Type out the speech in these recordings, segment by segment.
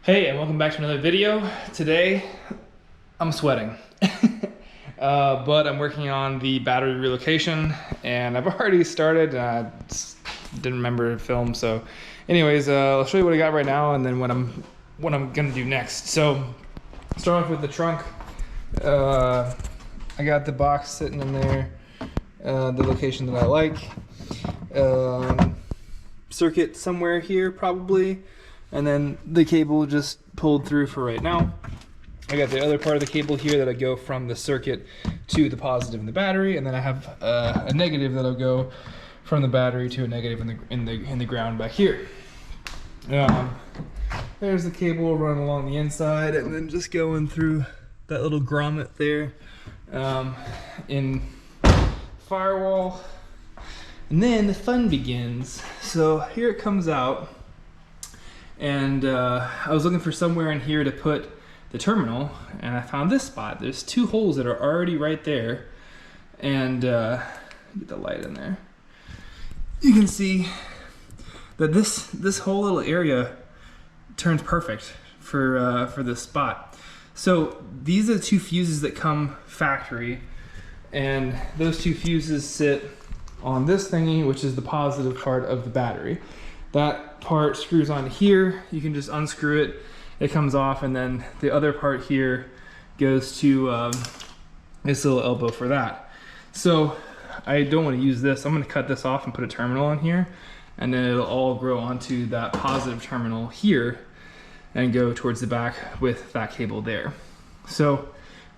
Hey, and welcome back to another video. Today, I'm sweating, but I'm working on the battery relocation, and I've already started, and I just didn't remember to film, so anyways, I'll show you what I got right now, and then what I'm gonna do next. So, start off with the trunk. I got the box sitting in there, the location that I like. Circuit somewhere here, probably. And then the cable just pulled through for right now. I got the other part of the cable here that'll go from the circuit to the positive in the battery, and then I have a negative that'll go from the battery to a negative in the ground back here. There's the cable running along the inside, and then just going through that little grommet there in firewall. And then the fun begins. So here it comes out. And I was looking for somewhere in here to put the terminal, and I found this spot. There's two holes that are already right there, and get the light in there. You can see that this whole little area turns perfect for this spot. So these are the two fuses that come factory, and those two fuses sit on this thingy, which is the positive part of the battery. That part screws on here. You can just unscrew it. It comes off, and then the other part here goes to this little elbow for that. So I don't want to use this. I'm going to cut this off and put a terminal on here, and then it'll all grow onto that positive terminal here and go towards the back with that cable there. So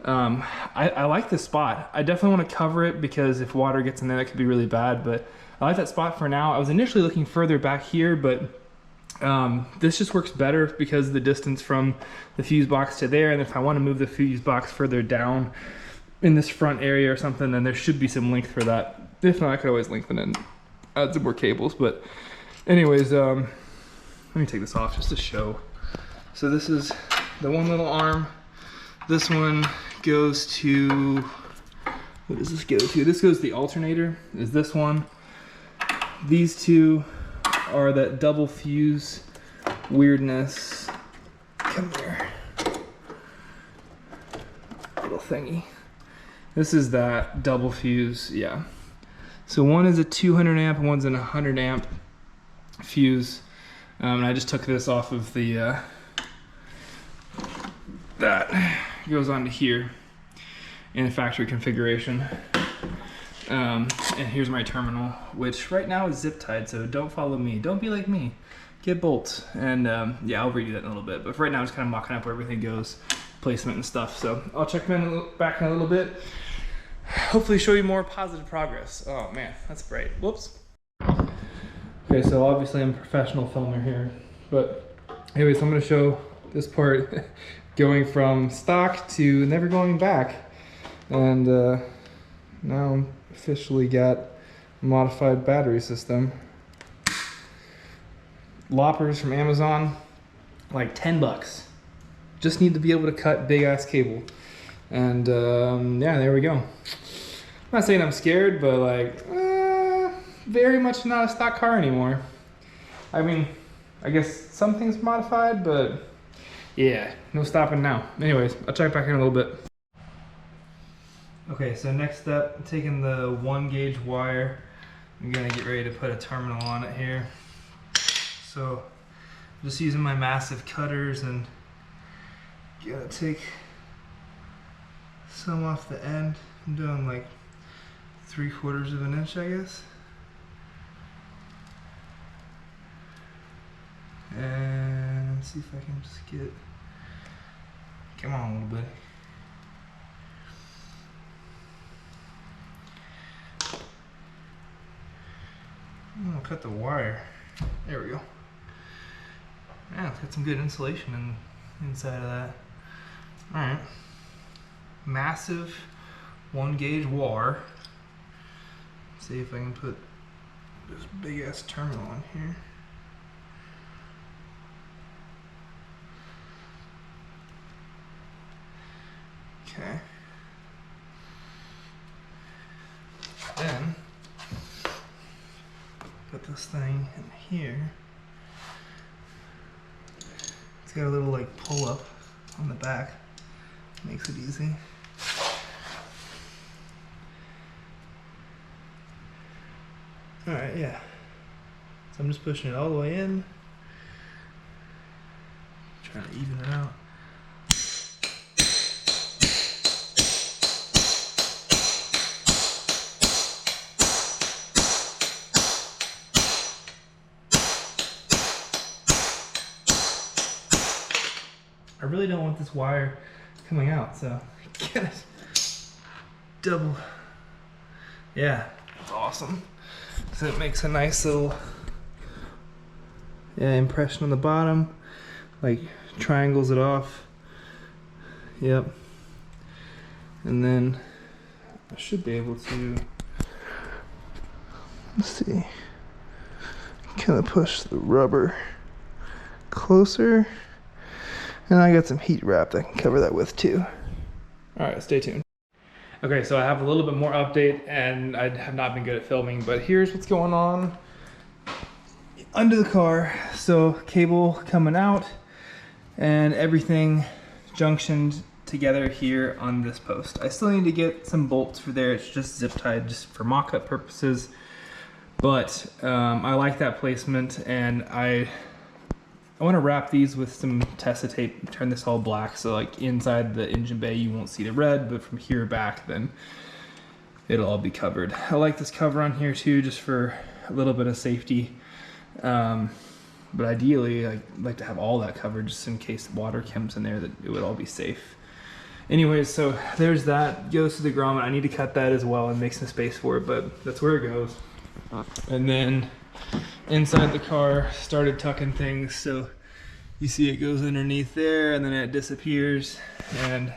I like this spot. I definitely want to cover it because if water gets in there, that could be really bad, but I like that spot for now. I was initially looking further back here, but this just works better because of the distance from the fuse box to there. And if I want to move the fuse box further down in this front area or something, then there should be some length for that. If not, I could always lengthen it and add some more cables. But anyways, let me take this off just to show. So this is the one little arm. This one goes to, what does this go to? This goes to the alternator, is this one. These two are that double fuse weirdness. Come here. Little thingy. This is that double fuse, yeah. So one is a 200 amp and one's an 100 amp fuse. And I just took this off of the, that goes onto here in the factory configuration. And here's my terminal, which right now is zip tied, so don't follow me. Don't be like me. Get bolts. And yeah, I'll redo that in a little bit. But for right now, I'm just kind of mocking up where everything goes, placement and stuff. So I'll check back in a little bit. Hopefully show you more positive progress. Oh man, that's bright. Whoops. Okay, so obviously I'm a professional filmer here. But anyways, I'm going to show this part going from stock to never going back. And now I'm officially got a modified battery system. Loppers from Amazon, like 10 bucks. Just need to be able to cut big ass cable. And yeah, there we go. I'm not saying I'm scared, but like, very much not a stock car anymore. I mean, I guess some things modified, but yeah, no stopping now. Anyways, I'll check back in a little bit. Okay, so next step, I'm taking the 1 gauge wire. I'm gonna get ready to put a terminal on it here. So, I'm just using my massive cutters and gonna take some off the end. I'm doing like 3/4 of an inch, I guess. And let's see if I can just get, come on a little bit. I'm gonna cut the wire. There we go. Yeah, it's got some good insulation inside of that. Alright. Massive 1 gauge wire. See if I can put this big ass terminal on here. Okay. Then put this thing in here. It's got a little like pull up on the back. Makes it easy. Alright, yeah. So I'm just pushing it all the way in. Trying to even it out. I really don't want this wire coming out, so get it double. Yeah, that's awesome. So it makes a nice little impression on the bottom, like triangles it off. Yep. And then I should be able to, let's see, kind of push the rubber closer. And I got some heat wrap that I can cover that with too. All right, stay tuned. Okay, so I have a little bit more update, and I have not been good at filming, but here's what's going on under the car. So cable coming out and everything junctioned together here on this post. I still need to get some bolts for there. It's just zip tied just for mock-up purposes. But I like that placement, and I want to wrap these with some Tessa tape, turn this all black, so like inside the engine bay you won't see the red, but from here back then it'll all be covered. I like this cover on here too, just for a little bit of safety. But ideally I'd like to have all that covered just in case water comes in there, that it would all be safe. Anyways, so there's that, goes to the grommet. I need to cut that as well and make some space for it, but that's where it goes. And then inside the car, started tucking things, so you see it goes underneath there and then it disappears, and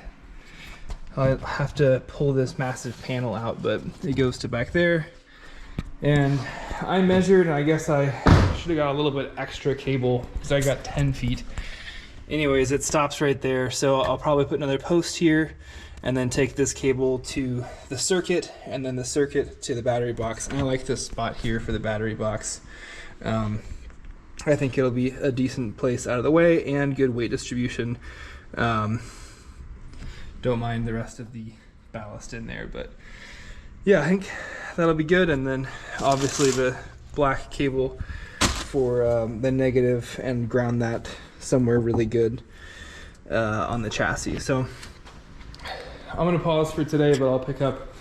I'll have to pull this massive panel out, but it goes to back there. And I measured, and I guess I should have got a little bit extra cable because I got 10 feet. Anyways, it stops right there, so I'll probably put another post here and then take this cable to the circuit, and then the circuit to the battery box. And I like this spot here for the battery box. I think it'll be a decent place out of the way and good weight distribution. Don't mind the rest of the ballast in there, but yeah, I think that'll be good. And then obviously the black cable for the negative, and ground that somewhere really good on the chassis. So I'm gonna pause for today, but I'll pick up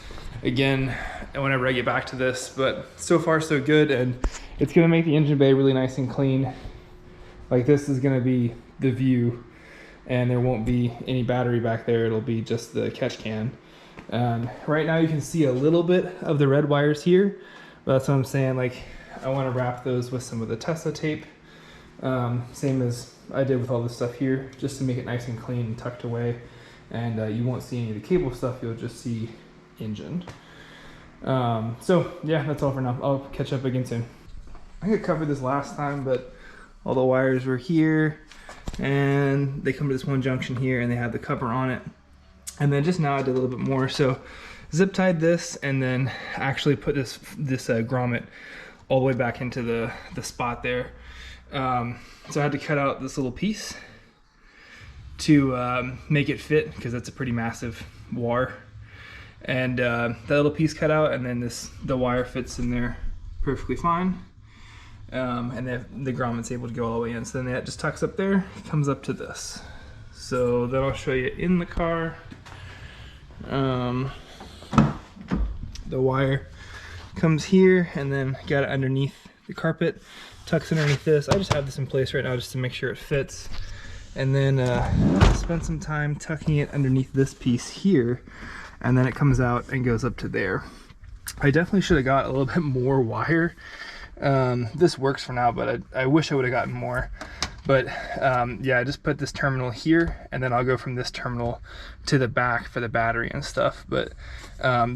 again whenever I get back to this. But so far so good, and it's gonna make the engine bay really nice and clean. Like, this is gonna be the view, and there won't be any battery back there. It'll be just the catch can. Right now you can see a little bit of the red wires here, but that's what I'm saying. Like, I want to wrap those with some of the Tessa tape, same as I did with all this stuff here, just to make it nice and clean and tucked away. And you won't see any of the cable stuff, you'll just see engine. So yeah, that's all for now. I'll catch up again soon. I think I covered this last time, but all the wires were here, and they come to this one junction here, and they have the cover on it. And then just now I did a little bit more. So zip tied this, and then actually put this grommet all the way back into the spot there. So I had to cut out this little piece to make it fit, because that's a pretty massive wire. And that little piece cut out, and then the wire fits in there perfectly fine. And then the grommet's able to go all the way in. So then that just tucks up there, comes up to this. So then I'll show you in the car. The wire comes here, and then got it underneath the carpet, tucks underneath this. I just have this in place right now just to make sure it fits. And then spend some time tucking it underneath this piece here, and then it comes out and goes up to there. I definitely should have got a little bit more wire. This works for now, but I wish I would have gotten more. But yeah, I just put this terminal here, and then I'll go from this terminal to the back for the battery and stuff. But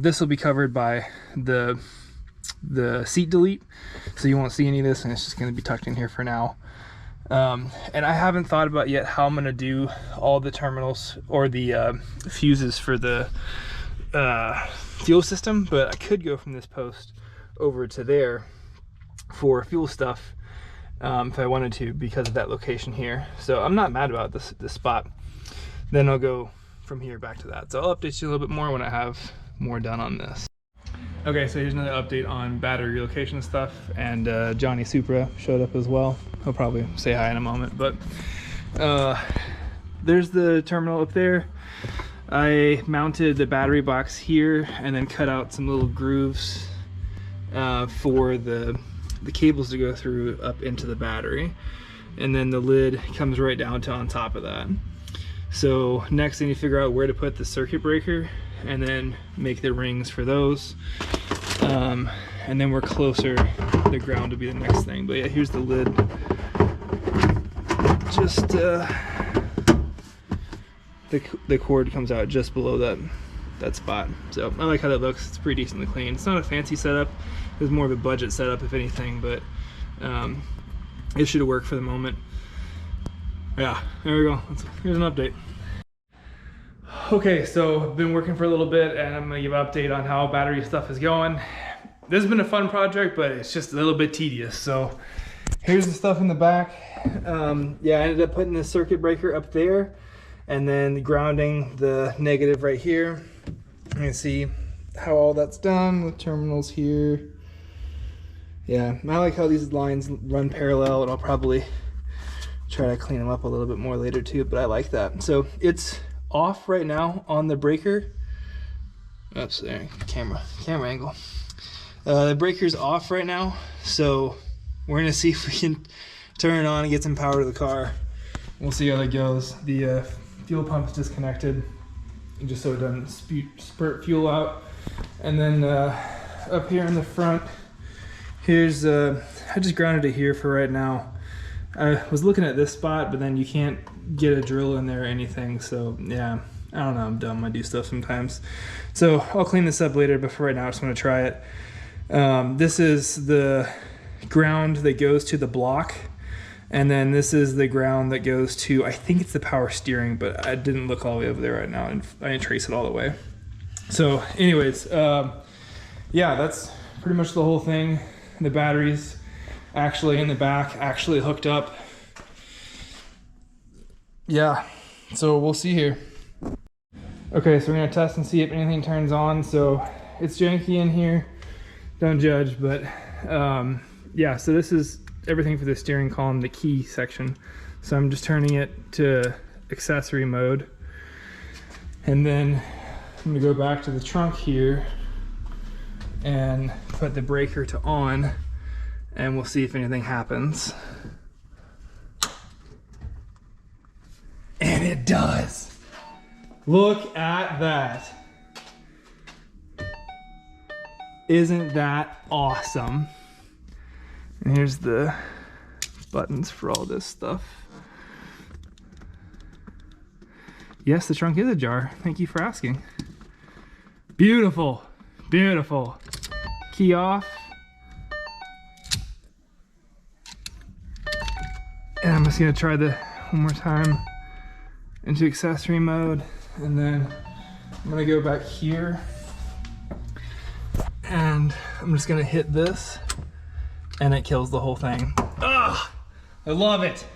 this will be covered by the seat delete, so you won't see any of this, and it's just going to be tucked in here for now. And I haven't thought about yet how I'm going to do all the terminals or the fuses for the fuel system, but I could go from this post over to there for fuel stuff. if I wanted to, because of that location here. So I'm not mad about this spot. Then I'll go from here back to that. So I'll update you a little bit more when I have more done on this. Okay, so here's another update on battery relocation stuff, and Johnny Supra showed up as well. He'll probably say hi in a moment, but there's the terminal up there. I mounted the battery box here and then cut out some little grooves for the cables to go through up into the battery, and then the lid comes right down to on top of that. So next I need to figure out where to put the circuit breaker and then make the rings for those, and then we're closer. The ground to be the next thing. But yeah, here's the lid. Just the cord comes out just below that spot. So I like how that looks. It's pretty decently clean. It's not a fancy setup. It's more of a budget setup if anything, but it should work for the moment. Yeah, there we go. Here's an update. Okay, so I've been working for a little bit, and I'm gonna give an update on how battery stuff is going. This has been a fun project, but it's just a little bit tedious. So here's the stuff in the back. Yeah, I ended up putting the circuit breaker up there, and then grounding the negative right here. You can see how all that's done with terminals here. Yeah, I like how these lines run parallel, and I'll probably try to clean them up a little bit more later too, but I like that. So it's off right now on the breaker. Oops, there, camera angle. The breaker's off right now, so we're gonna see if we can turn it on and get some power to the car. We'll see how that goes. The fuel pump is disconnected, just so it doesn't spurt fuel out. And then up here in the front, here's I just grounded it here for right now. I was looking at this spot, but then you can't get a drill in there or anything. So yeah, I don't know, I'm dumb, I do stuff sometimes. So I'll clean this up later, but for right now I just want to try it. This is the ground that goes to the block, and then this is the ground that goes to, I think it's the power steering, but I didn't look all the way over there right now, and I didn't trace it all the way. So anyways, yeah, that's pretty much the whole thing. The batteries actually in the back, actually hooked up. Yeah, so we'll see here. Okay, so we're gonna test and see if anything turns on. So it's janky in here, don't judge, but yeah, so this is everything for the steering column, the key section. So I'm just turning it to accessory mode, and then I'm gonna go back to the trunk here and put the breaker to on, and we'll see if anything happens. And it does. Look at that. Isn't that awesome? And here's the buttons for all this stuff. Yes, the trunk is ajar. Thank you for asking. Beautiful, beautiful. Key off. And I'm just gonna try the one more time into accessory mode, and then I'm gonna go back here, and I'm just gonna hit this, and it kills the whole thing. Ugh, I love it.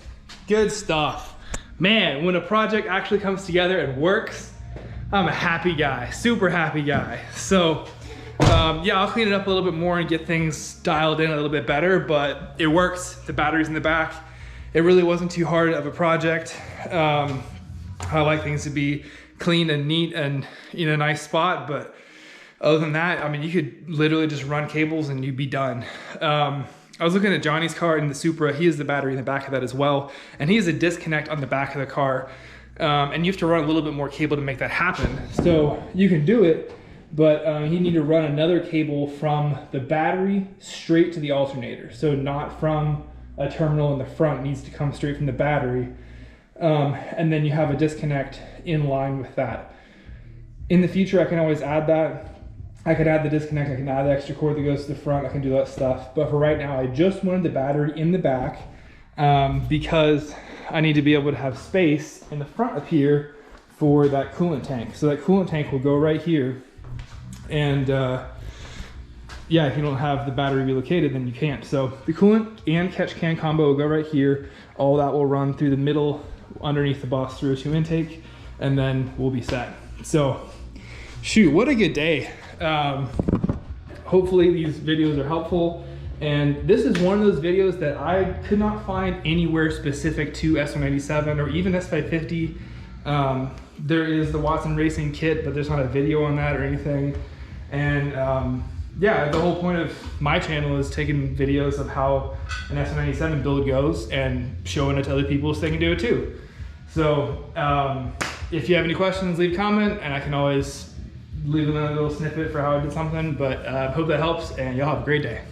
Good stuff. Man, when a project actually comes together and works, I'm a happy guy, super happy guy. So yeah, I'll clean it up a little bit more and get things dialed in a little bit better, but it works. The battery's in the back. It really wasn't too hard of a project. I like things to be clean and neat and in a nice spot, but other than that, I mean, you could literally just run cables and you'd be done. I was looking at Johnny's car in the Supra. He has the battery in the back of that as well, and he has a disconnect on the back of the car, and you have to run a little bit more cable to make that happen. So you can do it, but you need to run another cable from the battery straight to the alternator. So not from a terminal in the front, needs to come straight from the battery. And then you have a disconnect in line with that. In the future, I can always add that. I could add the disconnect, I can add the extra cord that goes to the front, I can do that stuff. But for right now, I just wanted the battery in the back because I need to be able to have space in the front of here for that coolant tank. So that coolant tank will go right here. And yeah, if you don't have the battery relocated, then you can't. So the coolant and catch can combo will go right here. All that will run through the middle underneath the Boss 302 intake, and then we'll be set. So shoot, what a good day. Hopefully these videos are helpful. And this is one of those videos that I could not find anywhere specific to S197 or even S550. There is the Watson Racing kit, but there's not a video on that or anything. And yeah, the whole point of my channel is taking videos of how an S197 build goes and showing it to other people so they can do it too. So if you have any questions, leave a comment, and I can always leave another little snippet for how I did something. But hope that helps, and y'all have a great day.